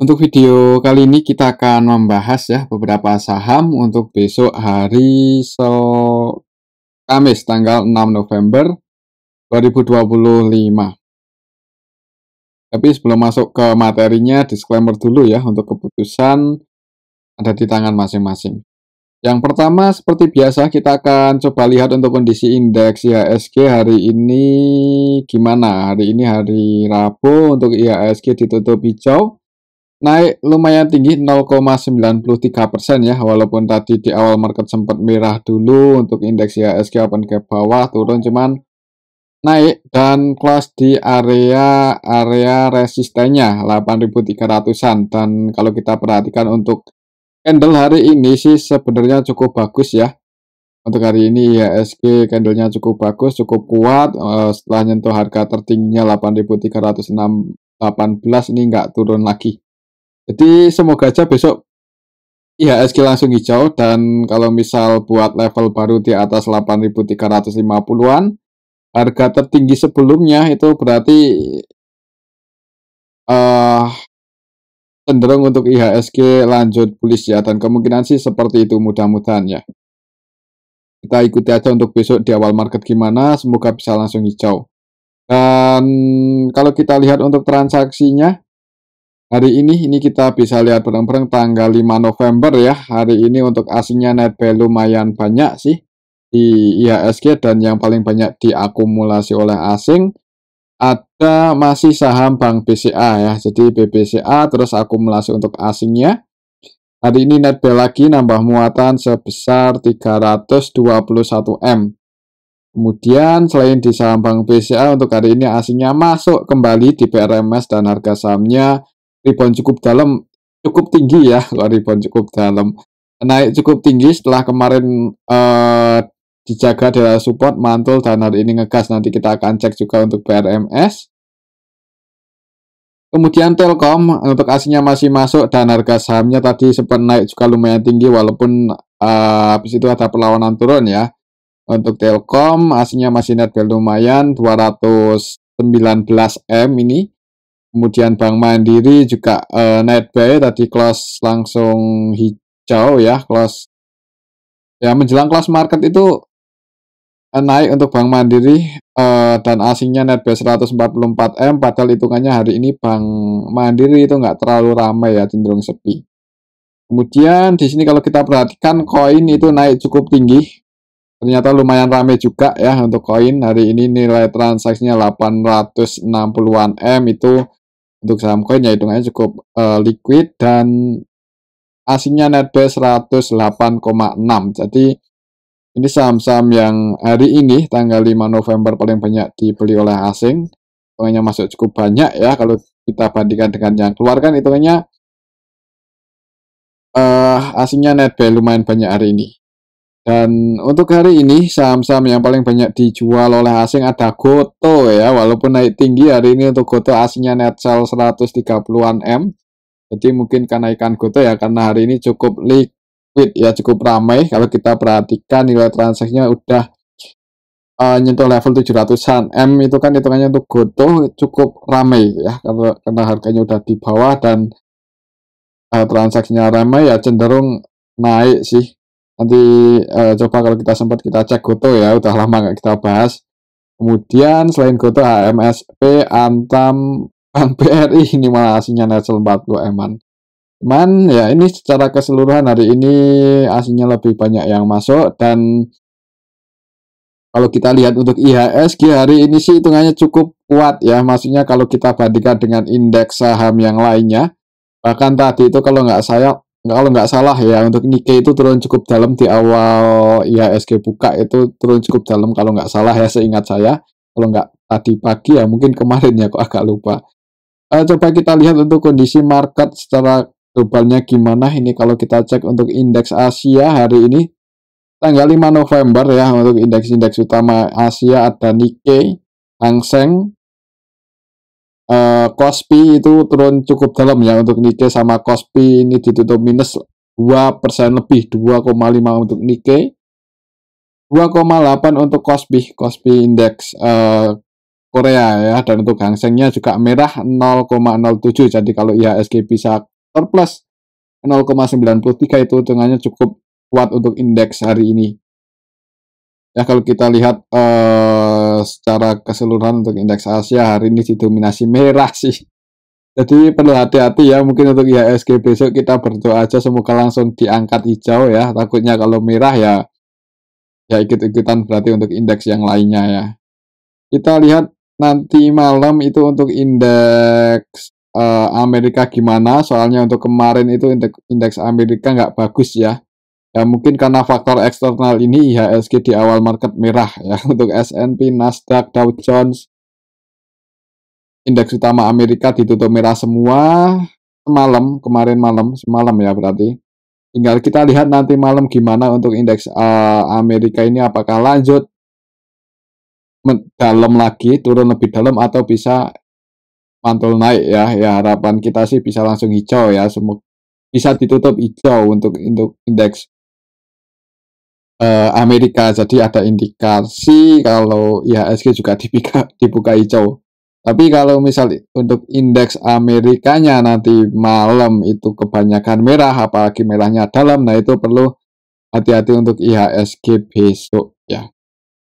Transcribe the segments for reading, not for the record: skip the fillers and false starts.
Untuk video kali ini kita akan membahas ya beberapa saham untuk besok hari Kamis tanggal 6 November 2025. Tapi sebelum masuk ke materinya, disclaimer dulu ya, untuk keputusan ada di tangan masing-masing. Yang pertama, seperti biasa kita akan coba lihat untuk kondisi indeks IHSG hari ini gimana. Hari ini hari Rabu, untuk IHSG ditutup hijau, naik lumayan tinggi 0,93% ya, walaupun tadi di awal market sempat merah dulu untuk indeks IHSG open gap bawah, turun cuman naik dan close di area resistennya 8.300-an. Dan kalau kita perhatikan untuk candle hari ini sih sebenarnya cukup bagus ya. Untuk hari ini IHSG candlenya cukup bagus, cukup kuat setelah nyentuh harga tertingginya 8.318 ini nggak turun lagi. Jadi semoga aja besok IHSG langsung hijau, dan kalau misal buat level baru di atas 8.350-an, harga tertinggi sebelumnya itu berarti cenderung untuk IHSG lanjut bullish ya, dan kemungkinan sih seperti itu mudah-mudahan ya. Kita ikuti aja untuk besok di awal market gimana, semoga bisa langsung hijau. Dan kalau kita lihat untuk transaksinya, hari ini kita bisa lihat bareng-bareng tanggal 5 November ya. Hari ini untuk asingnya net buy lumayan banyak sih di IHSG, dan yang paling banyak diakumulasi oleh asing ada masih saham Bank BCA ya. Jadi BBCA terus akumulasi untuk asingnya. Hari ini net buy lagi nambah muatan sebesar 321 M. Kemudian selain di saham Bank BCA, untuk hari ini asingnya masuk kembali di PRMS dan harga sahamnya rebound cukup dalam, cukup tinggi ya. Kalau rebound cukup dalam, naik cukup tinggi setelah kemarin dijaga dari support, mantul, dan hari ini ngegas. Nanti kita akan cek juga untuk PRMS. Kemudian Telkom untuk asingnya masih masuk dan harga sahamnya tadi sempat naik juga lumayan tinggi, walaupun habis itu ada perlawanan turun ya. Untuk Telkom asingnya masih net buy lumayan 219 M ini. Kemudian Bank Mandiri juga net buy, tadi close langsung hijau ya, close ya menjelang close market itu naik untuk Bank Mandiri dan asingnya net buy 144 M, padahal hitungannya hari ini Bank Mandiri itu nggak terlalu ramai ya, cenderung sepi. Kemudian di sini kalau kita perhatikan koin itu naik cukup tinggi, ternyata lumayan ramai juga ya untuk koin. Hari ini nilai transaksinya 860-an M itu untuk saham koin ya, hitungannya cukup liquid, dan asingnya net buy 108,6. Jadi ini saham-saham yang hari ini tanggal 5 November paling banyak dibeli oleh asing. Hitungannya masuk cukup banyak ya, kalau kita bandingkan dengan yang keluar kan hitungannya asingnya net buy lumayan banyak hari ini. Dan untuk hari ini saham-saham yang paling banyak dijual oleh asing ada Goto ya, walaupun naik tinggi hari ini untuk Goto asingnya net sell 130-an M. Jadi mungkin kenaikan Goto ya karena hari ini cukup liquid ya, cukup ramai. Kalau kita perhatikan nilai transaksinya udah nyentuh level 700-an M, itu kan hitungannya untuk Goto cukup ramai ya, karena harganya udah di bawah dan transaksinya ramai ya, cenderung naik sih. Nanti coba kalau kita sempat kita cek Goto ya, udah lama nggak kita bahas. Kemudian selain Goto, HMSP, Antam, Bank BRI ini malah asingnya net sell 40 M-an. Cuman ya ini secara keseluruhan hari ini asingnya lebih banyak yang masuk. Dan kalau kita lihat untuk IHSG hari ini sih hitungannya cukup kuat ya, maksudnya kalau kita bandingkan dengan indeks saham yang lainnya. Bahkan tadi itu kalau nggak salah ya, untuk Nikkei itu turun cukup dalam di awal IHSG buka, itu turun cukup dalam kalau nggak salah ya, seingat saya. Kalau nggak tadi pagi ya mungkin kemarin ya, kok agak lupa. Coba kita lihat untuk kondisi market secara globalnya gimana. Ini kalau kita cek untuk indeks Asia hari ini tanggal 5 November ya, untuk indeks-indeks utama Asia ada Nikkei, Hang Seng, Kospi itu turun cukup dalam ya. Untuk Nikkei sama Kospi ini ditutup minus 2% lebih, 2,5 untuk Nikkei, 2,8 untuk Kospi indeks Korea ya. Dan untuk Hang Sengnya juga merah 0,07. Jadi kalau IHSG bisa surplus 0,93, itu hitungannya cukup kuat untuk indeks hari ini. Ya, kalau kita lihat secara keseluruhan untuk indeks Asia hari ini didominasi merah sih. Jadi perlu hati-hati ya, mungkin untuk IHSG besok kita berdoa aja semoga langsung diangkat hijau ya. Takutnya kalau merah ya ikut-ikutan berarti untuk indeks yang lainnya ya. Kita lihat nanti malam itu untuk indeks Amerika gimana, soalnya untuk kemarin itu indeks Amerika nggak bagus ya. Ya mungkin karena faktor eksternal ini IHSG di awal market merah ya. Untuk S&P, Nasdaq, Dow Jones, indeks utama Amerika ditutup merah semua semalam ya berarti. Tinggal kita lihat nanti malam gimana untuk indeks Amerika ini, apakah lanjut dalam lagi, turun lebih dalam, atau bisa mantul naik ya. Ya harapan kita sih bisa langsung hijau ya, bisa ditutup hijau untuk indeks Amerika. Jadi ada indikasi kalau IHSG juga dibuka hijau. Tapi kalau misal untuk indeks Amerikanya nanti malam itu kebanyakan merah, apalagi merahnya dalam, nah itu perlu hati-hati untuk IHSG besok ya.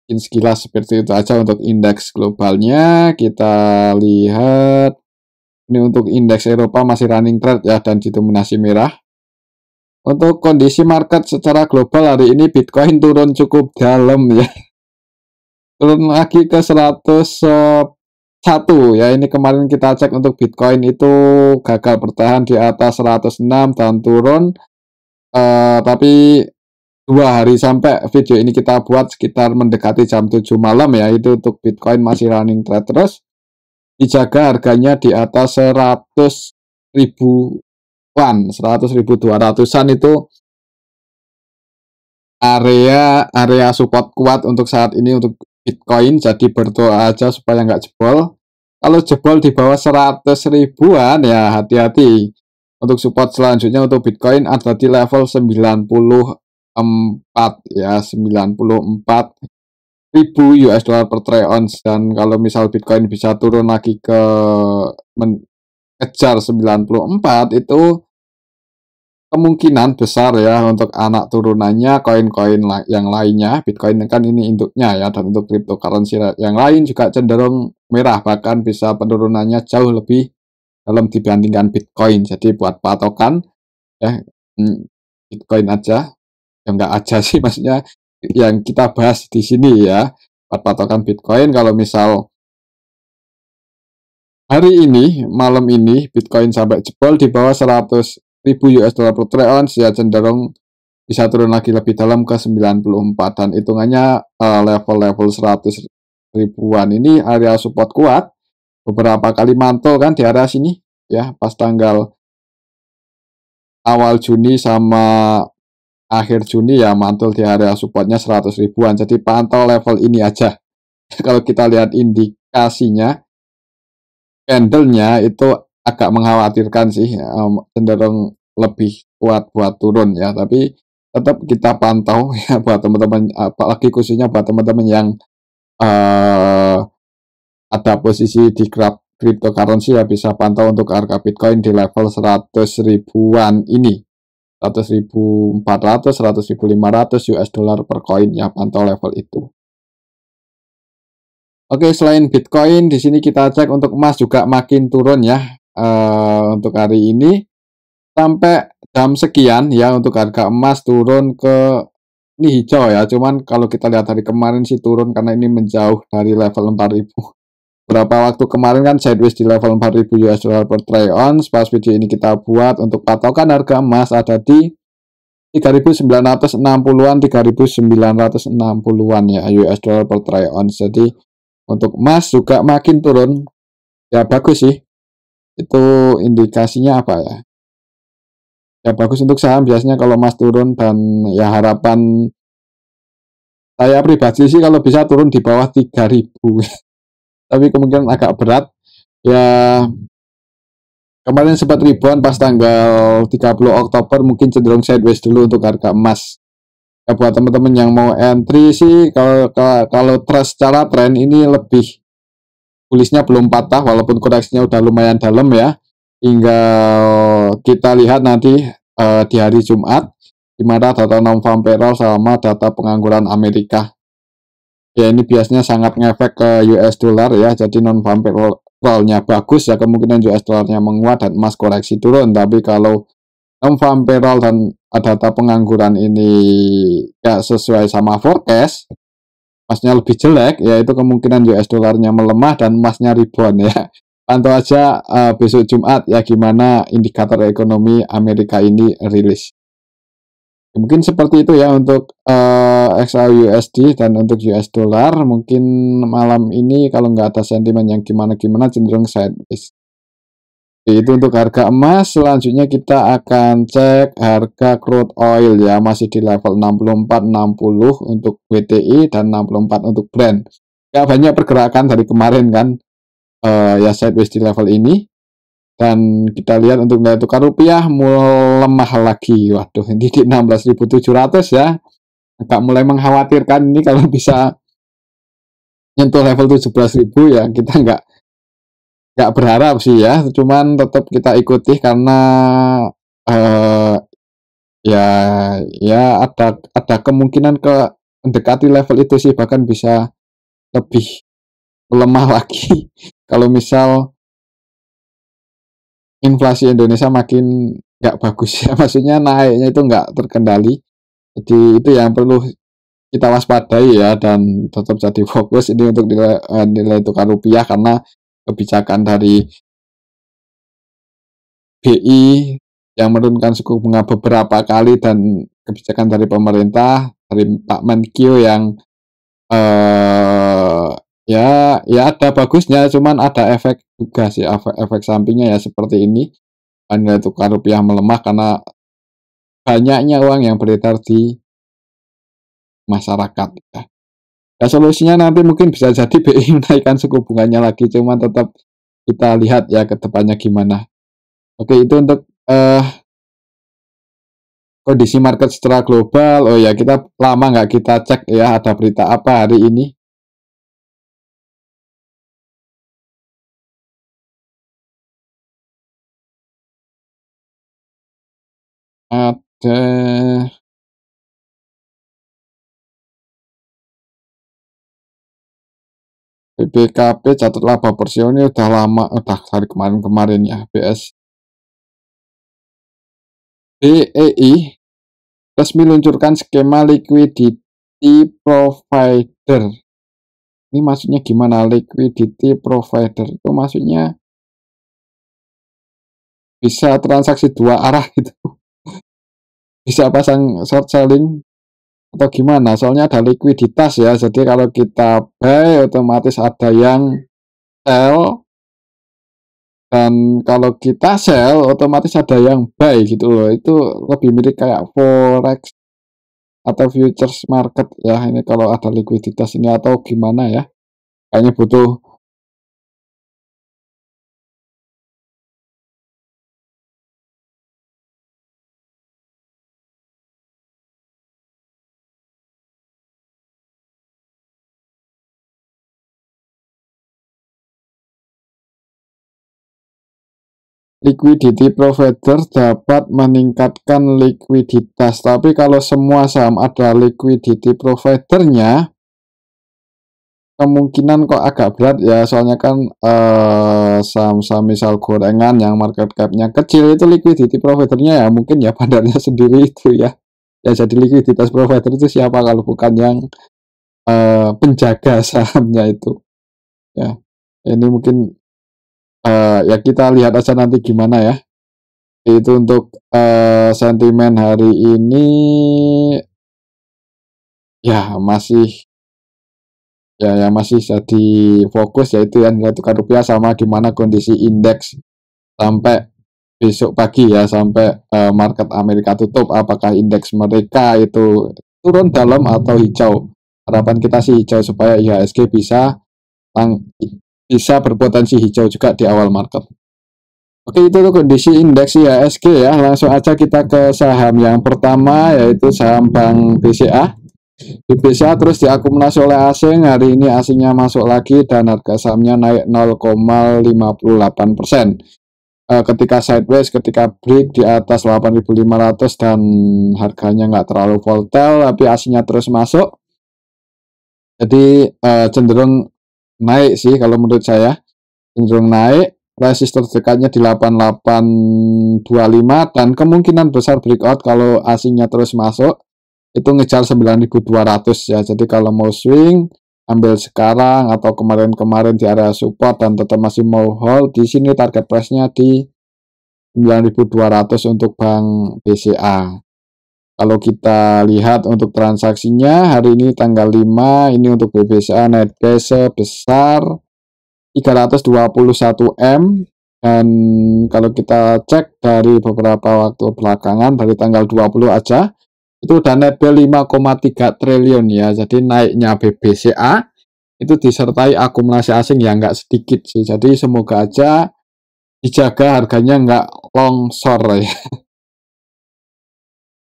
Mungkin sekilas seperti itu aja untuk indeks globalnya. Kita lihat ini untuk indeks Eropa masih running trend ya dan didominasi merah. Untuk kondisi market secara global hari ini Bitcoin turun cukup dalam ya. Turun lagi ke 101 ya. Ini kemarin kita cek untuk Bitcoin itu gagal bertahan di atas 106 dan turun. Tapi 2 hari sampai video ini kita buat sekitar mendekati jam 7 malam ya, itu untuk Bitcoin masih running trend terus. Dijaga harganya di atas 100 ribuan, 100.200-an itu area support kuat untuk saat ini untuk Bitcoin. Jadi berdoa aja supaya nggak jebol. Kalau jebol di bawah 100 ribuan ya hati-hati. Untuk support selanjutnya untuk Bitcoin ada di level 94 ya, 94.000 US dollar per troy ounce. Dan kalau misal Bitcoin bisa turun lagi ke mengejar 94, itu kemungkinan besar ya untuk anak turunannya koin-koin yang lainnya. Bitcoin kan ini induknya ya, dan untuk cryptocurrency yang lain juga cenderung merah, bahkan bisa penurunannya jauh lebih dalam dibandingkan Bitcoin. Jadi buat patokan ya, Bitcoin aja, ya nggak aja sih maksudnya yang kita bahas di sini ya, buat patokan Bitcoin. Kalau misal hari ini, malam ini, Bitcoin sampai jebol di bawah 100.000 US dollar per troy ounce ya, cenderung bisa turun lagi lebih dalam ke 94, dan hitungannya level-level 100 ribuan ini area support kuat. Beberapa kali mantul kan di area sini ya, pas tanggal awal Juni sama akhir Juni ya mantul di area supportnya 100 ribuan. Jadi pantau level ini aja. Kalau kita lihat indikasinya, candlenya itu agak mengkhawatirkan sih, cenderung lebih kuat buat turun ya, tapi tetap kita pantau ya buat teman-teman, apalagi khususnya buat teman-teman yang ada posisi di cryptocurrency ya, bisa pantau untuk harga Bitcoin di level 100 ribuan ini, 100.400, 100.500 US dollar per koin ya, pantau level itu. Oke, selain Bitcoin, di sini kita cek untuk emas juga makin turun ya. Untuk hari ini sampai jam sekian ya, untuk harga emas turun ke ini hijau ya. Cuman kalau kita lihat hari kemarin sih turun karena ini menjauh dari level 4.000. Berapa waktu kemarin kan sideways di level 4.000 US dollar per troy ounce. Pas video ini kita buat, untuk patokan harga emas ada di 3.960-an, 3.960-an ya US dollar per troy ounce. Jadi untuk emas juga makin turun ya, bagus sih. Itu indikasinya apa ya? Ya bagus untuk saham biasanya kalau emas turun, dan ya harapan saya pribadi sih kalau bisa turun di bawah 3.000. Tapi kemungkinan agak berat ya. Kemarin sempat ribuan pas tanggal 30 Oktober, mungkin cenderung sideways dulu untuk harga emas. Ya, buat teman-teman yang mau entry sih, kalau trust secara tren ini lebih bullish-nya belum patah, walaupun koreksinya udah lumayan dalam ya, hingga kita lihat nanti di hari Jumat, di mana data non-farm payroll sama data pengangguran Amerika. Ya ini biasanya sangat ngefek ke US dollar ya, jadi non-farm payroll-nya bagus ya, kemungkinan US dollarnya menguat dan emas koreksi turun. Tapi kalau non-farm payroll dan data pengangguran ini gak sesuai sama forecast, emasnya lebih jelek, yaitu kemungkinan US dollarnya melemah dan emasnya rebound ya. Pantau aja besok Jumat ya gimana indikator ekonomi Amerika ini rilis. Mungkin seperti itu ya untuk XAUUSD dan untuk US dollar. Mungkin malam ini kalau nggak ada sentimen yang gimana-gimana cenderung sideways. Itu untuk harga emas. Selanjutnya kita akan cek harga crude oil ya, masih di level 64.60 untuk WTI dan 64 untuk Brent. Gak banyak pergerakan dari kemarin kan, ya sideways di level ini. Dan kita lihat untuk nilai tukar rupiah melemah lagi. Waduh, ini di 16.700 ya. Agak mulai mengkhawatirkan ini kalau bisa nyentuh level 17.000 ya. Kita nggak berharap sih ya. Cuman tetap kita ikuti karena ya ada kemungkinan ke mendekati level itu sih, bahkan bisa lebih melemah lagi. Kalau misal inflasi Indonesia makin nggak bagus ya, maksudnya naiknya itu nggak terkendali. Jadi itu yang perlu kita waspadai ya, dan tetap jadi fokus ini untuk nilai tukar rupiah, karena kebijakan dari BI yang menurunkan suku bunga beberapa kali dan kebijakan dari pemerintah, dari Pak Menkyu yang ya ada bagusnya, cuman ada efek juga sih, efek sampingnya ya seperti ini. Nilai tukar rupiah melemah karena banyaknya uang yang beredar di masyarakat ya. Ya solusinya nanti mungkin bisa jadi BI menaikkan suku bunganya lagi, cuman tetap kita lihat ya ke depannya gimana. Oke, itu untuk kondisi market secara global. Oh ya, kita lama nggak kita cek ya ada berita apa hari ini. Ada BBKP catat laba per ini udah lama, udah dari kemarin-kemarin ya. BEI resmi luncurkan skema liquidity provider. Ini maksudnya gimana liquidity provider? Itu maksudnya bisa transaksi dua arah gitu. Bisa pasang short selling atau gimana? Soalnya ada likuiditas ya. Jadi kalau kita buy otomatis ada yang sell, dan kalau kita sell otomatis ada yang buy gitu loh. Itu lebih mirip kayak forex atau futures market ya. Ini kalau ada likuiditas ini atau gimana ya? Kayaknya butuh liquidity provider dapat meningkatkan likuiditas. Tapi kalau semua saham ada liquidity providernya, kemungkinan kok agak berat ya. Soalnya kan saham-saham misal gorengan yang market cap-nya kecil itu liquidity providernya ya mungkin ya bandarnya sendiri itu ya. Ya jadi likuiditas provider itu siapa kalau bukan yang penjaga sahamnya itu ya. Ini mungkin ya kita lihat aja nanti gimana ya. Itu untuk sentimen hari ini ya masih jadi fokus, yaitu yang nilai tukar rupiah sama gimana kondisi indeks sampai besok pagi ya, sampai market Amerika tutup, apakah indeks mereka itu turun dalam atau hijau. Harapan kita sih hijau supaya IHSG bisa berpotensi hijau juga di awal market. Oke, itu tuh kondisi indeks IHSG ya. Langsung aja kita ke saham yang pertama, yaitu saham Bank BCA. Di BCA terus diakumulasi oleh asing. Hari ini asingnya masuk lagi dan harga sahamnya naik 0,58%. ketika sideways, ketika break di atas 8.500 dan harganya nggak terlalu volatile tapi aslinya terus masuk, jadi cenderung naik sih kalau menurut saya, cenderung naik. Resistor terdekatnya di 8825 dan kemungkinan besar breakout kalau aslinya terus masuk itu ngejar 9.200 ya. Jadi kalau mau swing ambil sekarang atau kemarin-kemarin di area support dan tetap masih mau hold di sini, target price-nya di 9.200 untuk Bank BCA. Kalau kita lihat untuk transaksinya hari ini tanggal 5, ini untuk BBCA net cash sebesar 321 M, dan kalau kita cek dari beberapa waktu belakangan dari tanggal 20 aja itu udah net bel 5,3 triliun ya. Jadi naiknya BBCA itu disertai akumulasi asing yang nggak sedikit sih. Jadi semoga aja dijaga harganya nggak longsor ya.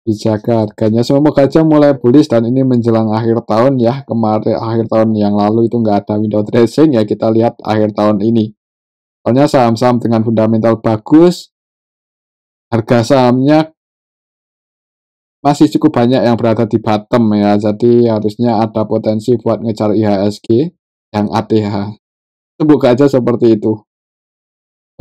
Dijaga harganya, semoga aja mulai bullish dan ini menjelang akhir tahun ya. Kemarin akhir tahun yang lalu itu nggak ada window dressing ya, kita lihat akhir tahun ini. Soalnya saham-saham dengan fundamental bagus, harga sahamnya masih cukup banyak yang berada di bottom ya, jadi harusnya ada potensi buat ngejar IHSG yang ATH. Semoga aja seperti itu.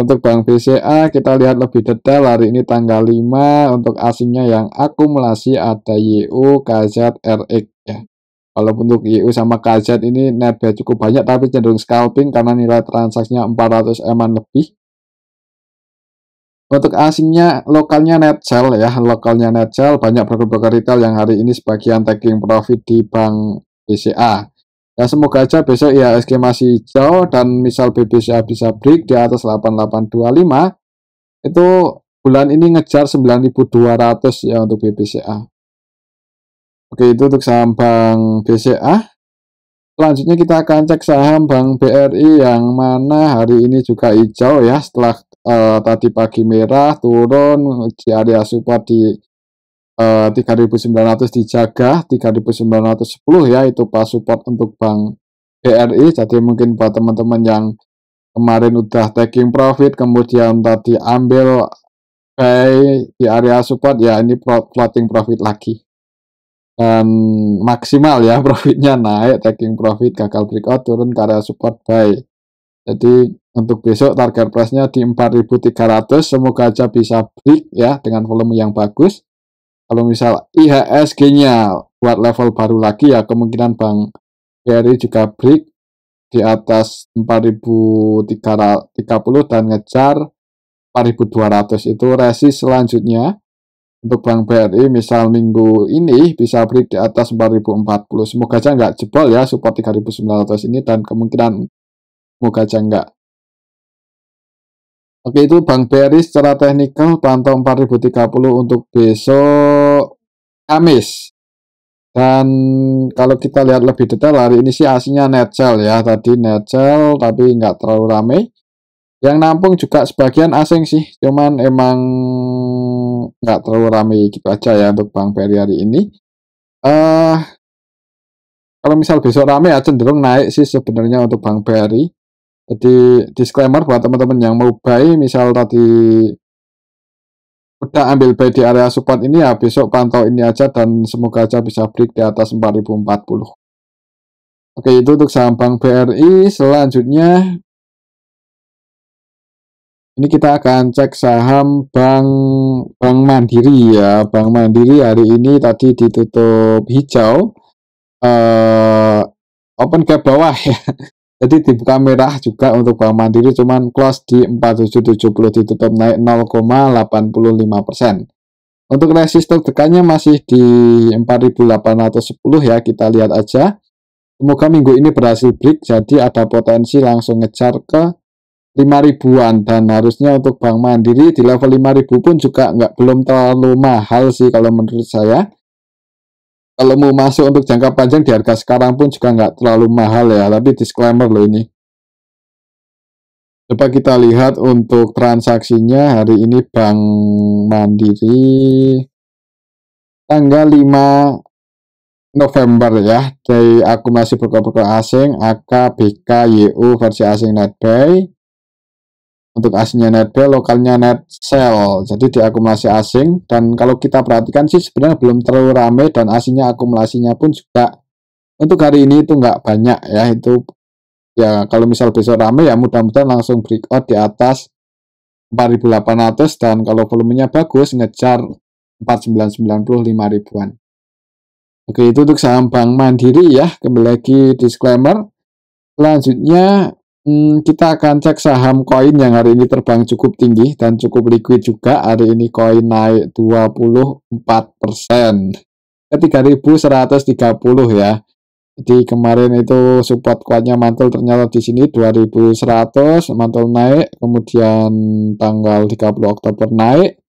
Untuk Bank BCA kita lihat lebih detail hari ini tanggal 5 untuk asingnya yang akumulasi ada YU, KZ, RX ya. Kalau untuk YU sama KZ ini net bel cukup banyak tapi cenderung scalping karena nilai transaksinya 400 M-an lebih. Untuk asingnya lokalnya net sell ya, lokalnya net sell, banyak broker-broker retail yang hari ini sebagian taking profit di Bank BCA. Ya semoga aja besok IHSG masih hijau dan misal BBCA bisa break di atas 8825, itu bulan ini ngejar 9.200 ya untuk BBCA. Oke, itu untuk saham Bank BCA. Selanjutnya kita akan cek saham Bank BRI yang mana hari ini juga hijau ya, setelah tadi pagi merah turun di area support di 3.900 dijaga, 3.910 ya, itu pas support untuk Bank BRI. Jadi mungkin buat teman-teman yang kemarin udah taking profit kemudian tadi ambil buy di area support ya, ini floating profit lagi dan maksimal ya, profitnya naik, taking profit gagal breakout turun ke area support buy. Jadi untuk besok target price-nya di 4.300, semoga aja bisa break ya dengan volume yang bagus. Kalau misal IHSG-nya buat level baru lagi ya, kemungkinan Bank BRI juga break di atas 4.330 dan ngejar 4.200. Itu resist selanjutnya untuk Bank BRI misal minggu ini bisa break di atas 4.040. Semoga aja nggak jebol ya support 3.900 ini, dan kemungkinan semoga aja nggak. Oke, itu Bank BRI secara teknikal pantau 4.030 untuk besok Kamis. Dan kalau kita lihat lebih detail hari ini sih aslinya net sell ya, tadi net sell tapi nggak terlalu ramai. Yang nampung juga sebagian asing sih, cuman emang nggak terlalu ramai gitu aja ya untuk Bank BRI hari ini. Kalau misal besok ramai ya cenderung naik sih sebenarnya untuk Bank BRI. Jadi disclaimer buat teman-teman yang mau buy, misal tadi udah ambil buy di area support ini ya, besok pantau ini aja dan semoga aja bisa break di atas 4.040. Oke, itu untuk saham Bank BRI. Selanjutnya ini kita akan cek saham Bank Mandiri ya. Bank Mandiri hari ini tadi ditutup hijau, open gap bawah ya. Jadi dibuka merah juga untuk Bank Mandiri, cuman close di 4770, ditutup naik 0,85%. Untuk resistor tekannya masih di 4.810 ya, kita lihat aja. Semoga minggu ini berhasil break, jadi ada potensi langsung ngejar ke 5.000-an, dan harusnya untuk Bank Mandiri di level 5.000 pun juga belum terlalu mahal sih kalau menurut saya. Kalau mau masuk untuk jangka panjang di harga sekarang pun juga nggak terlalu mahal ya, tapi disclaimer loh ini. Coba kita lihat untuk transaksinya hari ini Bank Mandiri tanggal 5 November ya, dari akumulasi broker-broker asing AK, BK, YU versi asing net buy. Untuk asingnya net buy, lokalnya net sell. Jadi diakumulasi asing. Dan kalau kita perhatikan sih sebenarnya belum terlalu ramai dan asingnya akumulasinya pun juga untuk hari ini itu nggak banyak ya. Itu ya kalau misal besok ramai ya mudah-mudahan langsung breakout di atas 4.800 dan kalau volumenya bagus ngejar 4.995 ribuan. Oke, itu untuk saham Bank Mandiri ya. Kembali lagi disclaimer. Selanjutnya kita akan cek saham koin yang hari ini terbang cukup tinggi dan cukup liquid juga. Hari ini koin naik 24% ke 3.130 ya. Jadi kemarin itu support kuatnya mantul ternyata di sini 2.100 mantul naik, kemudian tanggal 30 Oktober naik,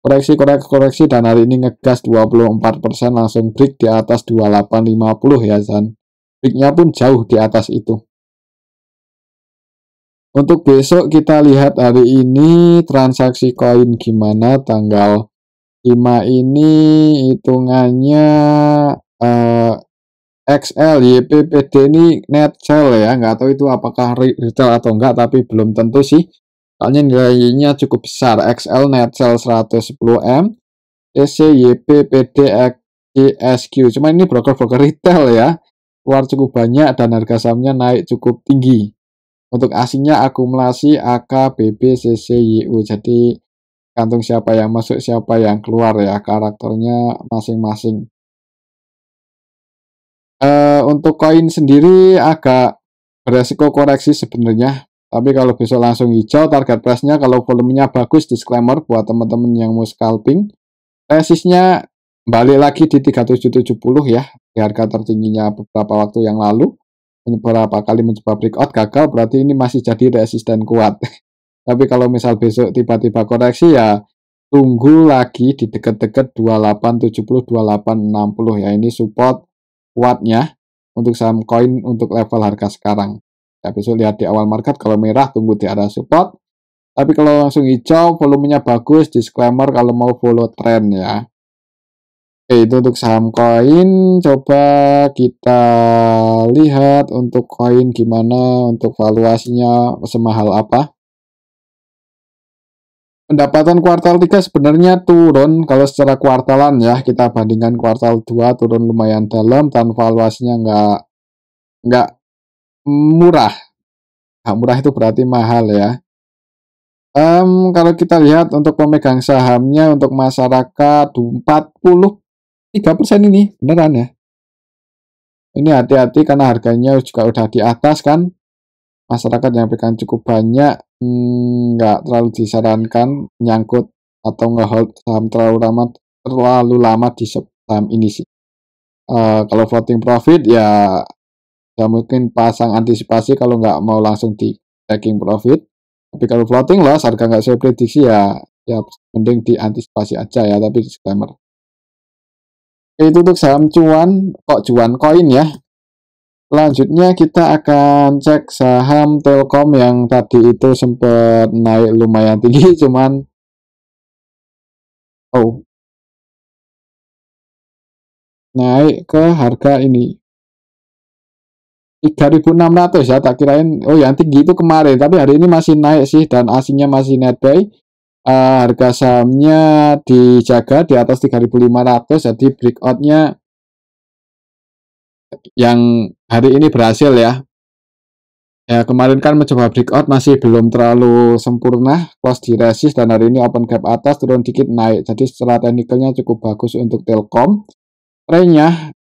koreksi dan hari ini ngegas 24% langsung break di atas 2850 ya, dan breaknya pun jauh di atas itu. Untuk besok kita lihat hari ini transaksi koin gimana. Tanggal 5 ini hitungannya XL, YPPD ini net sell ya, nggak tahu itu apakah retail atau enggak, tapi belum tentu sih. Soalnya nilainya cukup besar. XL net sell 110M, TC, YPPD, XSQ. Cuma ini broker-broker retail ya, keluar cukup banyak dan harga sahamnya naik cukup tinggi. Untuk asingnya akumulasi AK, BB, CC, YU. Jadi gantung siapa yang masuk, siapa yang keluar ya, karakternya masing-masing. Untuk koin sendiri agak beresiko koreksi sebenarnya, tapi kalau besok langsung hijau, target price-nya kalau volumenya bagus, disclaimer buat teman-teman yang mau scalping, resistnya balik lagi di 3770 ya, di harga tertingginya beberapa waktu yang lalu, beberapa kali mencoba breakout gagal, berarti ini masih jadi resisten kuat. Tapi kalau misal besok tiba-tiba koreksi ya tunggu lagi di dekat-dekat 2870 2860 ya, ini support kuatnya untuk saham koin untuk level harga sekarang. Ya, besok lihat di awal market, kalau merah tunggu di area support. Tapi kalau langsung hijau, volumenya bagus, disclaimer kalau mau follow trend ya. Oke, itu untuk saham koin. Coba kita lihat untuk koin gimana, untuk valuasinya semahal apa. Pendapatan kuartal 3 sebenarnya turun kalau secara kuartalan ya, kita bandingkan kuartal 2 turun lumayan dalam dan valuasinya nggak murah. Nggak murah itu berarti mahal ya. Kalau kita lihat untuk pemegang sahamnya untuk masyarakat 43% ini beneran ya. Ini hati-hati karena harganya juga udah di atas kan. Masyarakat yang pegang cukup banyak, nggak terlalu disarankan nyangkut atau nge-hold saham terlalu lama di saham ini sih. Kalau floating profit ya mungkin pasang antisipasi kalau nggak mau langsung di taking profit. Tapi kalau floating loss harga nggak saya prediksi ya mending diantisipasi aja ya, tapi disclaimer. Itu untuk saham cuan koin ya. Selanjutnya kita akan cek saham Telkom yang tadi itu sempat naik lumayan tinggi, cuman naik ke harga ini 3.600 ya, tak kirain yang tinggi itu kemarin, tapi hari ini masih naik sih dan asingnya masih net buy. Harga sahamnya dijaga di atas 3.500, jadi breakoutnya yang hari ini berhasil ya. Ya kemarin kan mencoba breakout masih belum terlalu sempurna, close di resist dan hari ini open gap atas turun dikit naik. Jadi secara teknikalnya cukup bagus untuk Telkom. Trennya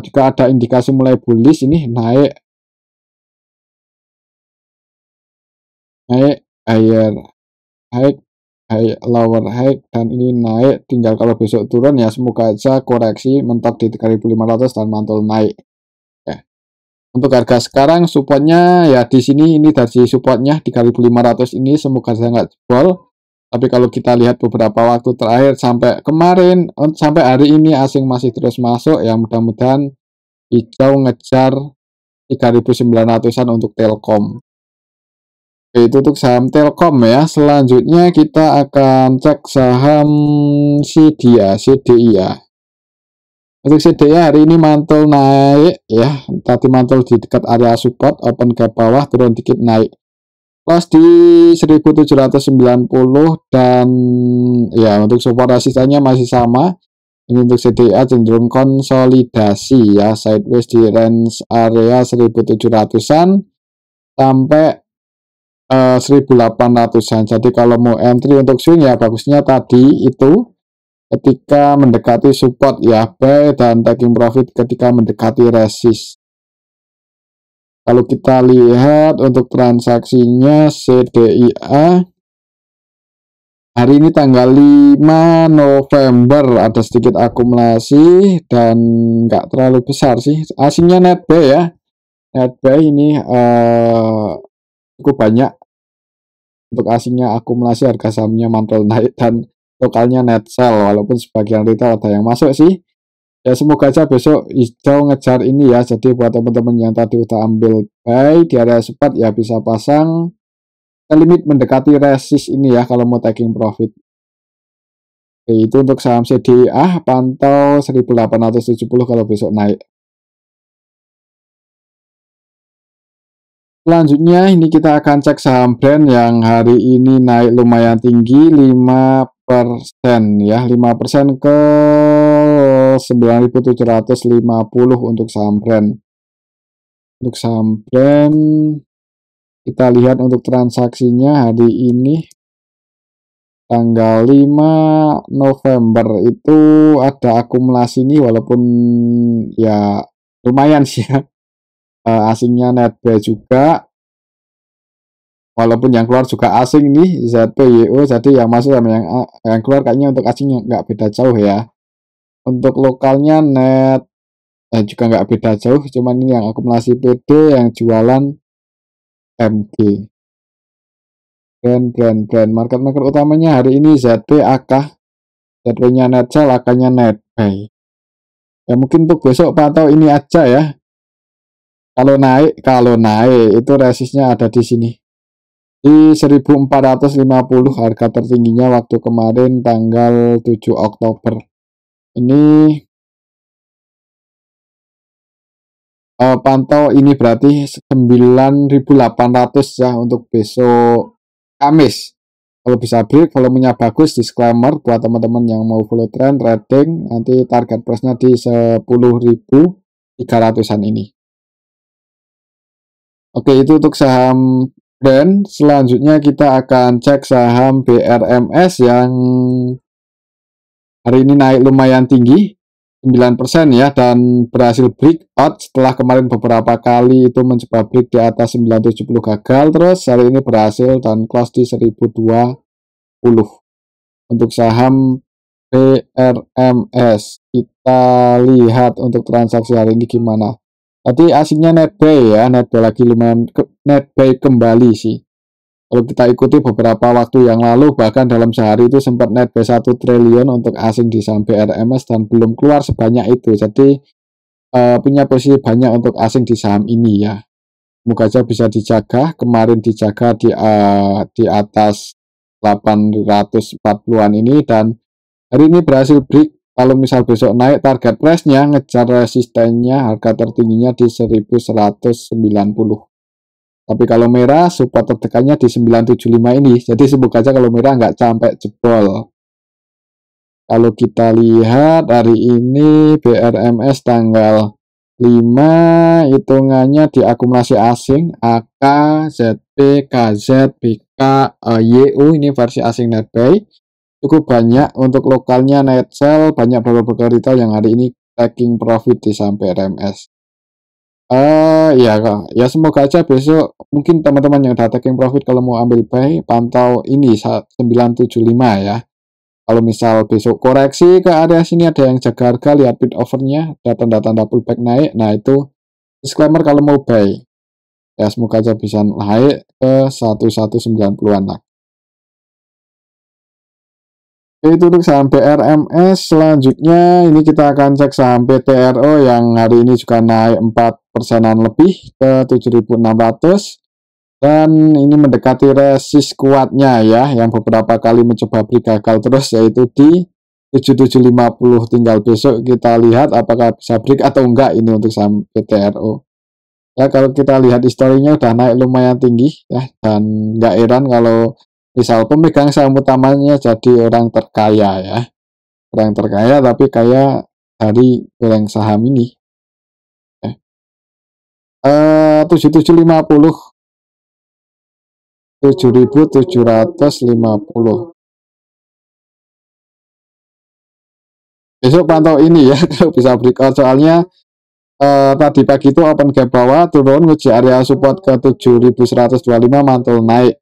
juga ada indikasi mulai bullish, ini naik higher high lower high dan ini naik, tinggal kalau besok turun ya semoga aja koreksi mentok di 3.500 dan mantul naik. Untuk harga sekarang supportnya ya di sini, ini dari supportnya 3.500 ini semoga saya nggak jebol. Tapi kalau kita lihat beberapa waktu terakhir sampai kemarin sampai hari ini asing masih terus masuk ya, mudah-mudahan hijau ngejar 3.900-an untuk Telkom. Itu untuk saham Telkom ya. Selanjutnya kita akan cek saham CDIA. Untuk CDIA hari ini mantul naik ya, tadi mantul di dekat area support, open gap bawah, turun dikit naik. close di 1790 dan ya untuk support resistannya masih sama. Ini untuk CDA cenderung konsolidasi ya, sideways di range area 1700-an sampai 1800-an. Jadi kalau mau entry untuk swing ya bagusnya tadi itu ketika mendekati support ya, buy dan taking profit ketika mendekati resist. Kalau kita lihat untuk transaksinya CDIA hari ini tanggal 5 November ada sedikit akumulasi dan nggak terlalu besar sih. Asingnya net buy ya. Net buy ini cukup banyak. Untuk asingnya akumulasi harga sahamnya mantul naik dan lokalnya net sell, walaupun sebagian retail ada yang masuk sih. Ya semoga aja besok hijau ngejar ini ya. Jadi buat teman-teman yang tadi udah ambil buy di area support ya bisa pasang ke limit mendekati resist ini ya kalau mau taking profit. Oke, itu untuk saham CDA pantau 1870 kalau besok naik. Selanjutnya ini kita akan cek saham brand yang hari ini naik lumayan tinggi 5% ya, 5% ke 9.750 untuk saham brand. Untuk saham brand kita lihat untuk transaksinya hari ini tanggal 5 November itu ada akumulasi nih, walaupun ya lumayan sih ya. Asingnya net buy juga, walaupun yang keluar juga asing nih ZPYO, jadi yang masuk sama yang keluar kayaknya untuk asingnya nggak beda jauh ya. Untuk lokalnya net juga nggak beda jauh, cuman ini yang akumulasi PD yang jualan MG. Brand market utamanya hari ini ZP, AK, ZP nya net sell, AK nya net buy ya. Mungkin untuk besok pantau ini aja ya. Kalau naik itu resistnya ada di sini di 1450, harga tertingginya waktu kemarin tanggal 7 Oktober. Ini pantau ini berarti 9.800 ya untuk besok Kamis. Kalau bisa break, volumenya bagus, disclaimer buat teman-teman yang mau follow trend trading, nanti target price-nya di 10.300-an ini. Oke, itu untuk saham brand. Selanjutnya kita akan cek saham BRMS yang hari ini naik lumayan tinggi 9% ya, dan berhasil breakout setelah kemarin beberapa kali itu mencoba break di atas 970 gagal, terus hari ini berhasil dan close di 1020. Untuk saham BRMS kita lihat untuk transaksi hari ini gimana. Tadi asingnya net buy ya, net buy lagi lumayan, net buy kembali sih. Kalau kita ikuti beberapa waktu yang lalu, bahkan dalam sehari itu sempat net buy 1 triliun untuk asing di saham BRMS dan belum keluar sebanyak itu. Jadi punya posisi banyak untuk asing di saham ini ya. Semoga aja bisa dijaga. Kemarin dijaga di atas 840-an ini dan hari ini berhasil break. Kalau misal besok naik, target price-nya ngejar resistennya harga tertingginya di 1190. Tapi kalau merah, support terdekatnya di 975 ini. Jadi semoga aja kalau merah nggak sampai jebol. Kalau kita lihat hari ini BRMS tanggal 5 hitungannya di akumulasi asing, AK, ZP, KZ, BK, YU ini versi asing net buy. Cukup banyak. Untuk lokalnya net sell, banyak broker retail yang hari ini taking profit di saham BRMS. Ya semoga aja besok mungkin teman-teman yang udah taking profit kalau mau ambil buy pantau ini 975 ya. Kalau misal besok koreksi ke area sini ada yang jaga harga, lihat bid overnya, ada tanda-tanda pullback naik, nah itu disclaimer kalau mau buy ya. Semoga aja bisa naik ke 1190-an lah. Itu untuk saham BRMS. Selanjutnya ini kita akan cek saham PTRO yang hari ini juga naik 4%-an lebih ke 7.600 dan ini mendekati resist kuatnya ya, yang beberapa kali mencoba break gagal terus, yaitu di 7750. Tinggal besok kita lihat apakah bisa break atau enggak ini untuk saham PTRO. Ya kalau kita lihat historinya udah naik lumayan tinggi ya, dan nggak heran kalau misal pemegang saham utamanya jadi orang terkaya ya, orang terkaya tapi kaya dari goreng saham ini ya. 7750, 7750. Besok pantau ini ya kalau bisa breakout, soalnya tadi pagi itu open gap bawah, turun uji area support ke 7125, mantul naik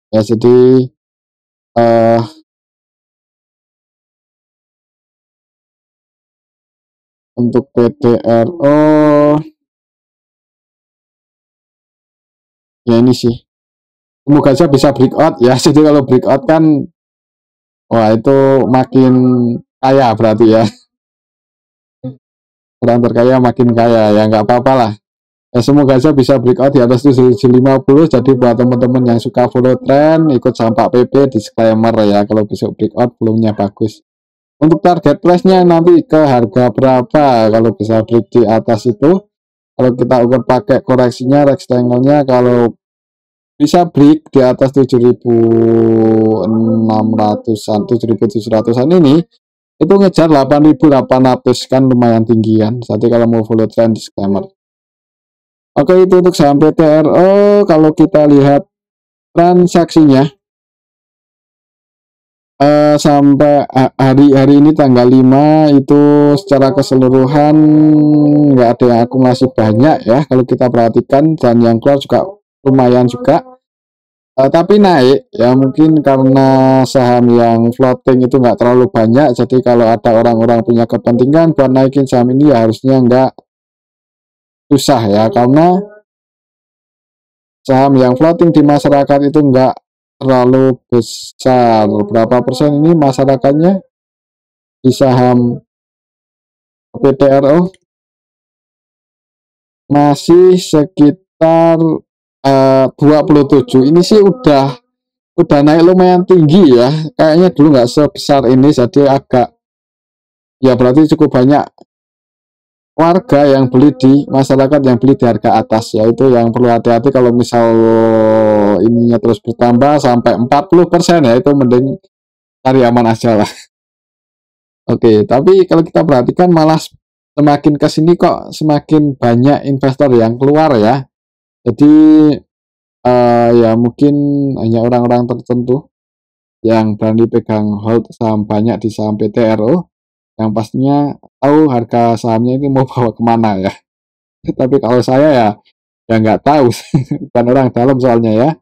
ya. Jadi eh, untuk PTRO ya ini sih, semoga aja bisa breakout ya. Jadi kalau breakout kan wah itu makin kaya berarti ya, orang terkaya makin kaya ya, nggak apa-apa lah ya. Semoga aja bisa breakout di atas 750. Jadi buat teman-teman yang suka follow trend, ikut sampak PP, disclaimer ya, kalau besok breakout belumnya bagus. Untuk target price-nya nanti ke harga berapa, kalau bisa break di atas itu, kalau kita ukur pakai koreksinya rectangle-nya, kalau bisa break di atas 7.600-an, 7.700-an ini, itu ngejar 8.800 kan lumayan tinggi kan. Jadi kalau mau follow trend, disclaimer. Oke, itu untuk saham PTRO. Kalau kita lihat transaksinya, sampai hari ini tanggal 5 itu secara keseluruhan nggak ada yang akumulasi banyak ya kalau kita perhatikan, dan yang keluar juga lumayan juga. Tapi naik ya, mungkin karena saham yang floating itu nggak terlalu banyak, jadi kalau ada orang-orang punya kepentingan buat naikin saham ini ya harusnya nggak susah ya, karena saham yang floating di masyarakat itu nggak terlalu besar. Berapa persen ini masyarakatnya di saham PTRO? Masih sekitar 27. Ini sih udah naik lumayan tinggi ya. Kayaknya dulu nggak sebesar ini, jadi agak ya berarti cukup banyak warga yang beli di masyarakat yang beli di harga atas ya. Itu yang perlu hati-hati, kalau misal ininya terus bertambah sampai 40% ya, itu mending cari aman aja lah. Oke, tapi kalau kita perhatikan malah semakin ke sini kok semakin banyak investor yang keluar ya. Jadi ya mungkin hanya orang-orang tertentu yang berani pegang hold saham banyak di saham PTRO, yang pastinya tahu harga sahamnya ini mau bawa kemana ya. Tapi kalau saya ya nggak tahu, bukan orang dalam soalnya ya.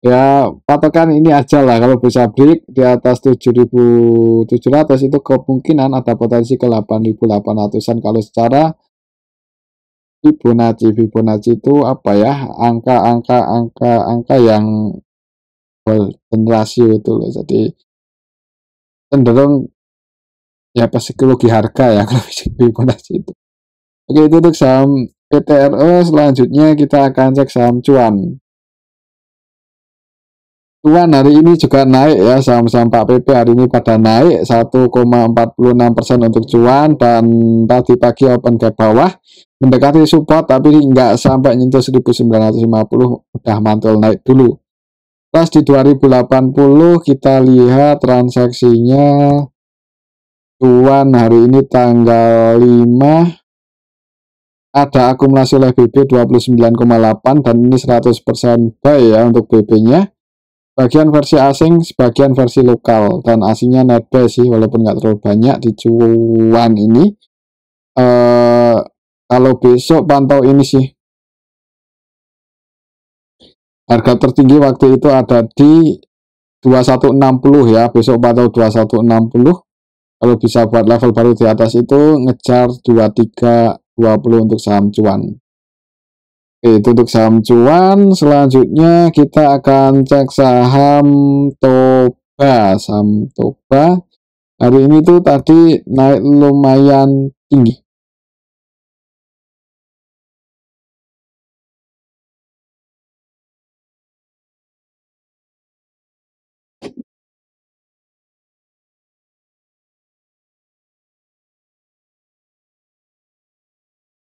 Ya patokan ini aja lah, kalau bisa break di atas 7.700 itu kemungkinan ada potensi ke 8.800-an. Kalau secara Fibonacci itu apa ya, angka yang golden ratio itu loh. Jadi cenderung ya psikologi harga ya kalau Fibonacci itu. Oke, itu untuk saham PTRO. Selanjutnya kita akan cek saham cuan. Cuan hari ini juga naik ya, saham-saham Pak PP hari ini pada naik 1,46% untuk cuan, dan tadi pagi open gap bawah mendekati support tapi nggak sampai nyentuh 1950, udah mantul naik dulu. Pas di 2080 kita lihat transaksinya, cuan hari ini tanggal 5 ada akumulasi oleh BB 29,8, dan ini 100% buy ya untuk BB-nya. Bagian versi asing, sebagian versi lokal, dan aslinya net buy sih, walaupun nggak terlalu banyak di cuan ini. Kalau besok pantau ini sih, harga tertinggi waktu itu ada di 2160 ya, besok pantau 2160. Kalau bisa buat level baru di atas itu, ngejar 2320 untuk saham cuan. Oke, itu untuk saham cuan. Selanjutnya kita akan cek saham Toba. Saham Toba hari ini tuh tadi naik lumayan tinggi.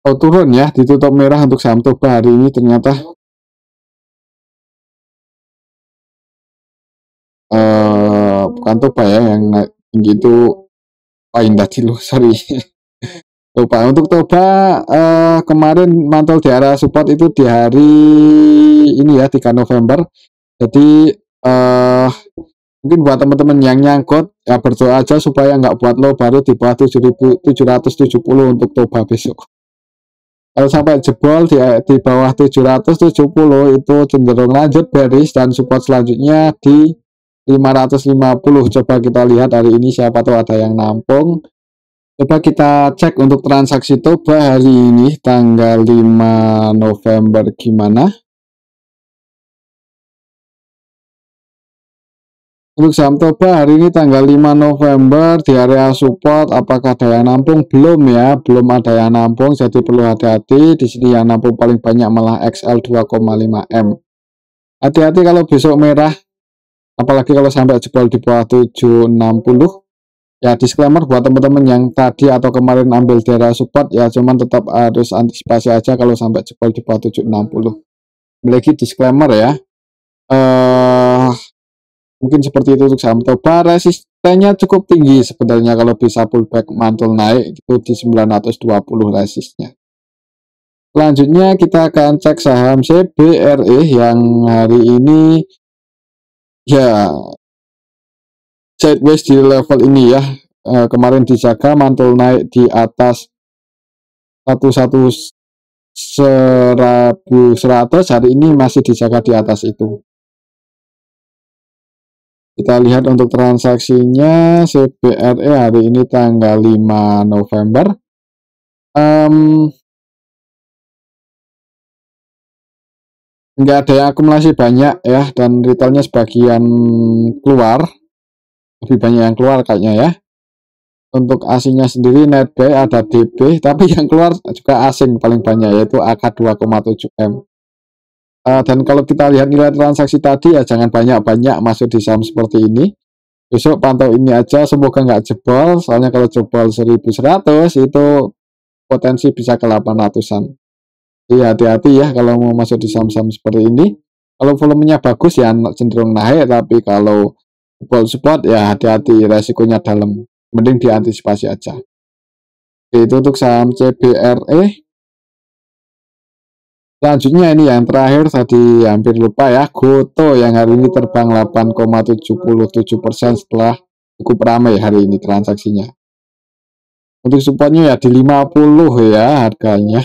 Oh, turun ya, ditutup merah untuk saham Toba hari ini ternyata. Bukan Toba ya yang naik tinggi itu, Indah dulu, sorry. Toba untuk Toba kemarin mantul di area support itu di hari ini ya, 3 November. Jadi mungkin buat teman-teman yang nyangkut ya, berdoa aja supaya nggak buat low baru di bawah 7.770 untuk Toba besok. Kalau sampai jebol di bawah 770 itu cenderung lanjut bearish dan support selanjutnya di 550. Coba kita lihat hari ini siapa tahu ada yang nampung. Coba kita cek untuk transaksi Toba hari ini tanggal 5 November gimana. Untuk saham Toba hari ini tanggal 5 November di area support, apakah ada yang nampung? Belum ya, belum ada yang nampung, jadi perlu hati-hati. Di sini yang nampung paling banyak malah XL 2,5M. Hati-hati kalau besok merah, apalagi kalau sampai jebol di bawah 760. Ya, disclaimer buat teman-teman yang tadi atau kemarin ambil di area support ya, cuman tetap harus antisipasi aja kalau sampai jebol di bawah 760. Lagi disclaimer ya. Mungkin seperti itu untuk saham Toba. Resistennya cukup tinggi sebenarnya kalau bisa pullback mantul naik itu di 920 resistnya. Selanjutnya kita akan cek saham CBRE yang hari ini ya sideways di level ini ya. Kemarin dijaga mantul naik di atas 11.100, hari ini masih dijaga di atas itu. Kita lihat untuk transaksinya CBRE hari ini tanggal 5 November. Nggak ada yang akumulasi banyak ya, dan retailnya sebagian keluar. Lebih banyak yang keluar kayaknya ya. Untuk asingnya sendiri netbuy ada DB, tapi yang keluar juga asing paling banyak yaitu AK 2,7M. Dan kalau kita lihat nilai transaksi tadi ya jangan banyak-banyak masuk di saham seperti ini. Besok pantau ini aja, semoga nggak jebol, soalnya kalau jebol 1100 itu potensi bisa ke 800-an. Jadi hati-hati ya kalau mau masuk di saham-saham seperti ini. Kalau volumenya bagus ya cenderung naik, tapi kalau jebol support ya hati-hati, resikonya dalam. Mending diantisipasi aja. Itu untuk saham CBRE. Selanjutnya ini yang terakhir tadi hampir lupa ya, Goto yang hari ini terbang 8,77% setelah cukup ramai hari ini transaksinya. Untuk supportnya ya di 50 ya harganya.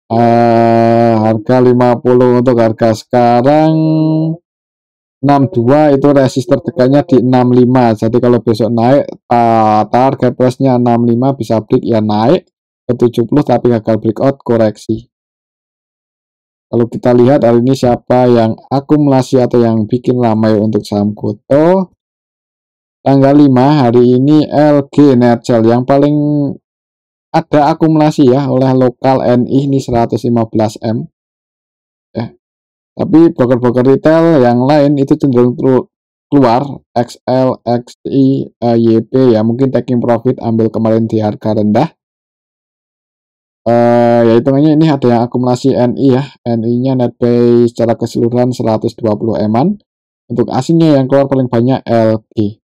Harga 50 untuk harga sekarang 62 itu resist terdekannya di 65. Jadi kalau besok naik target price-nya 65 bisa break ya naik ke 70 tapi gagal breakout koreksi. Kalau kita lihat hari ini siapa yang akumulasi atau yang bikin ramai untuk saham Goto. Tanggal 5 hari ini LG Netcell yang paling ada akumulasi ya oleh lokal NI ini 115M. Ya. Tapi broker-broker retail yang lain itu cenderung keluar XL, XI, YP ya mungkin taking profit ambil kemarin di harga rendah. Ya hitungannya ini ada yang akumulasi NI ya, NI-nya netbuy secara keseluruhan 120 eman. Untuk asingnya yang keluar paling banyak LG.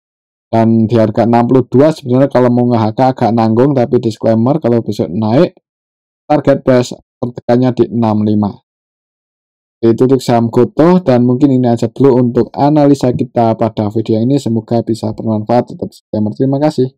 Dan di harga 62 sebenarnya kalau mau nge-HK agak nanggung, tapi disclaimer kalau besok naik target price tertekannya di 65. Itu untuk saham Goto, dan mungkin ini aja dulu untuk analisa kita pada video ini, semoga bisa bermanfaat. Tetap disclaimer, terima kasih.